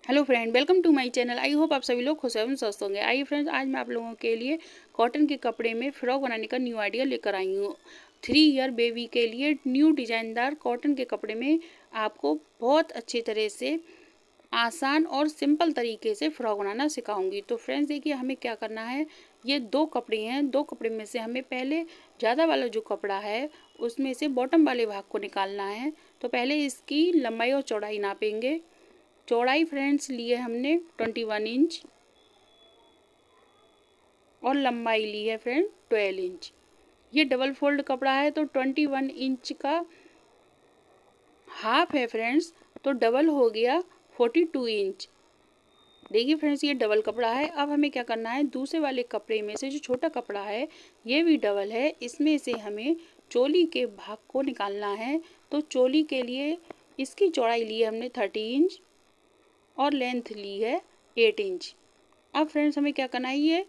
Hello friend, welcome to my channel. I hope आप सभी लोग खुश एवं स्वस्थ होंगे। आइए फ्रेंड्स, आज मैं आप लोगों के लिए कॉटन के कपड़े में फ्रॉक बनाने का न्यू आइडिया लेकर आई हूँ। 3 ईयर बेबी के लिए न्यू डिजाइनदार कॉटन के कपड़े में आपको बहुत अच्छी तरह से आसान और सिंपल तरीके से फ्रॉक बनाना सिखाऊंगी। तो फ्रेंड्स देखिए, हमें क्या करना है। ये 2 कपड़े हैं। 2 कपड़े में से हमें पहले ज़्यादा वाला जो कपड़ा है उसमें से बॉटम वाले भाग को निकालना है। तो पहले इसकी लंबाई और चौड़ाई नापेंगे। चौड़ाई फ्रेंड्स ली है हमने 21 इंच और लंबाई ली है फ्रेंड 12 इंच। ये डबल फोल्ड कपड़ा है तो 21 इंच का हाफ है फ्रेंड्स, तो डबल हो गया 42 इंच। देखिए फ्रेंड्स, ये डबल कपड़ा है। अब हमें क्या करना है, दूसरे वाले कपड़े में से जो छोटा कपड़ा है ये भी डबल है, इसमें से हमें चोली के भाग को निकालना है। तो चोली के लिए इसकी चौड़ाई ली है हमने 30 इंच और लेंथ ली है 8 इंच। अब फ्रेंड्स हमें क्या करना है, ये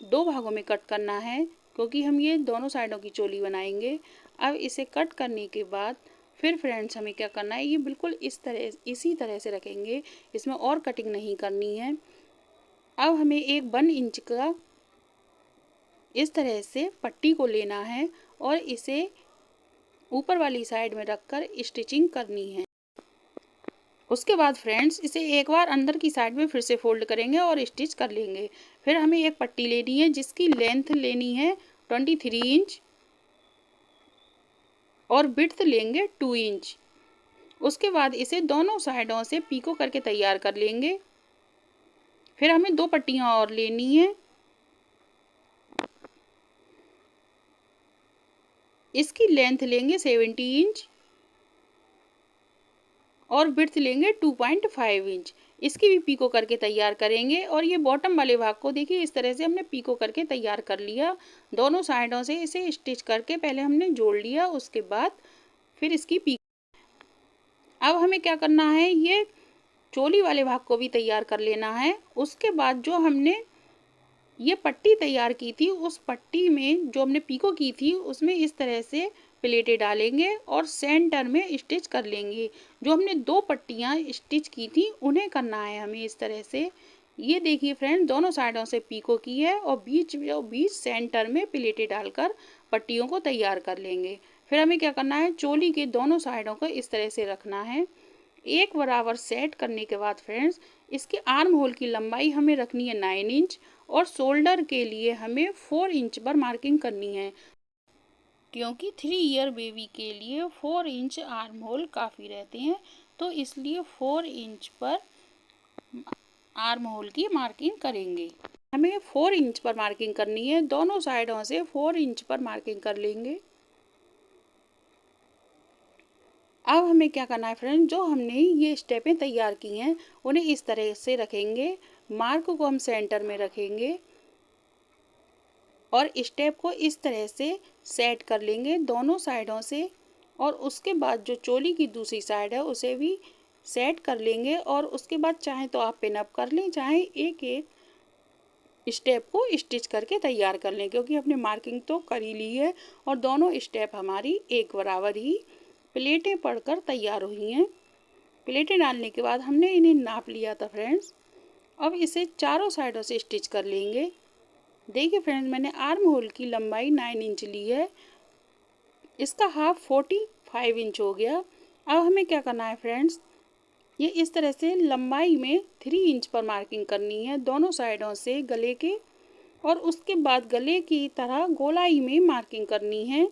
2 भागों में कट करना है क्योंकि हम ये दोनों साइडों की चोली बनाएंगे। अब इसे कट करने के बाद फिर फ्रेंड्स हमें क्या करना है, ये बिल्कुल इसी तरह से रखेंगे, इसमें और कटिंग नहीं करनी है। अब हमें एक 1 इंच का इस तरह से पट्टी को लेना है और इसे ऊपर वाली साइड में रखकर स्टिचिंग करनी है। उसके बाद फ्रेंड्स इसे एक बार अंदर की साइड में फिर से फोल्ड करेंगे और स्टिच कर लेंगे। फिर हमें एक पट्टी लेनी है जिसकी लेंथ लेनी है 23 इंच और विड्थ लेंगे 2 इंच। उसके बाद इसे दोनों साइडों से पीको करके तैयार कर लेंगे। फिर हमें 2 पट्टियां और लेनी है। इसकी लेंथ लेंगे 70 इंच और विड्थ लेंगे 2.5 इंच। इसकी भी पीको करके तैयार करेंगे। और ये बॉटम वाले भाग को देखिए, इस तरह से हमने पीको करके तैयार कर लिया। दोनों साइडों से इसे स्टिच करके पहले हमने जोड़ लिया, उसके बाद फिर इसकी पीको। अब हमें क्या करना है, ये चोली वाले भाग को भी तैयार कर लेना है। उसके बाद जो हमने ये पट्टी तैयार की थी, उस पट्टी में जो हमने पीको की थी उसमें इस तरह से प्लेटें डालेंगे और सेंटर में स्टिच कर लेंगे। जो हमने 2 पट्टियाँ स्टिच की थी उन्हें करना है हमें इस तरह से। ये देखिए फ्रेंड, दोनों साइडों से पीको की है और बीच सेंटर में प्लेटें डालकर पट्टियों को तैयार कर लेंगे। फिर हमें क्या करना है, चोली के दोनों साइडों को इस तरह से रखना है। एक बराबर सेट करने के बाद फ्रेंड्स इसके आर्म होल की लंबाई हमें रखनी है 9 इंच और शोल्डर के लिए हमें 4 इंच पर मार्किंग करनी है, क्योंकि 3 ईयर बेबी के लिए 4 इंच आर्म होल काफ़ी रहते हैं। तो इसलिए 4 इंच पर आर्म होल की मार्किंग करेंगे। हमें 4 इंच पर मार्किंग करनी है, दोनों साइडों से 4 इंच पर मार्किंग कर लेंगे। अब हमें क्या करना है फ्रेंड, जो हमने ये स्टेपें तैयार की हैं उन्हें इस तरह से रखेंगे। मार्क को हम सेंटर में रखेंगे और स्टेप को इस तरह से सेट कर लेंगे दोनों साइडों से। और उसके बाद जो चोली की दूसरी साइड है उसे भी सेट कर लेंगे। और उसके बाद चाहे तो आप पिन अप कर लें, चाहे एक एक स्टेप को स्टिच करके तैयार कर लें, क्योंकि हमने मार्किंग तो कर ही ली है और दोनों स्टेप हमारी एक बराबर ही प्लेटें पड़कर तैयार हुई हैं। प्लेटें डालने के बाद हमने इन्हें नाप लिया था फ्रेंड्स। अब इसे चारों साइडों से स्टिच कर लेंगे। देखिए फ्रेंड्स, मैंने आर्म होल की लंबाई 9 इंच ली है, इसका हाफ 45 इंच हो गया। अब हमें क्या करना है फ्रेंड्स, ये इस तरह से लंबाई में 3 इंच पर मार्किंग करनी है दोनों साइडों से गले के। और उसके बाद गले की तरह गोलाई में मार्किंग करनी है।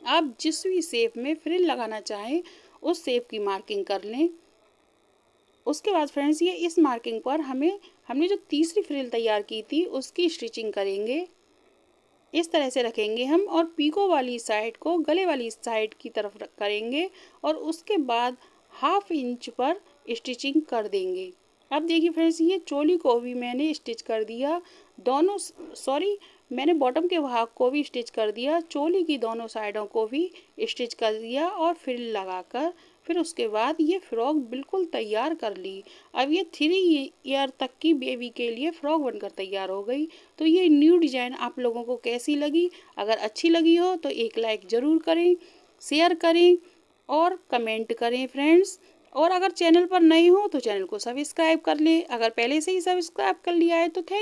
आप जिस भी शेप में फ्रिल लगाना चाहें उस शेप की मार्किंग कर लें। उसके बाद फ्रेंड्स ये इस मार्किंग पर हमने जो तीसरी फ्रिल तैयार की थी उसकी स्टिचिंग करेंगे। इस तरह से रखेंगे हम और पीको वाली साइड को गले वाली साइड की तरफ करेंगे और उसके बाद हाफ इंच पर स्टिचिंग कर देंगे। अब देखिए फ्रेंड्स, ये चोली को भी मैंने स्टिच कर दिया, दोनों मैंने बॉटम के भाग को भी स्टिच कर दिया, चोली की दोनों साइडों को भी स्टिच कर दिया और फ्रिल लगाकर फिर उसके बाद ये फ्रॉक बिल्कुल तैयार कर ली। अब ये 3 ईयर तक की बेबी के लिए फ्रॉक बनकर तैयार हो गई। तो ये न्यू डिज़ाइन आप लोगों को कैसी लगी? अगर अच्छी लगी हो तो एक लाइक ज़रूर करें, शेयर करें और कमेंट करें फ्रेंड्स। और अगर चैनल पर नए हो तो चैनल को सब्सक्राइब कर लें। अगर पहले से ही सब्सक्राइब कर लिया है तो थैंक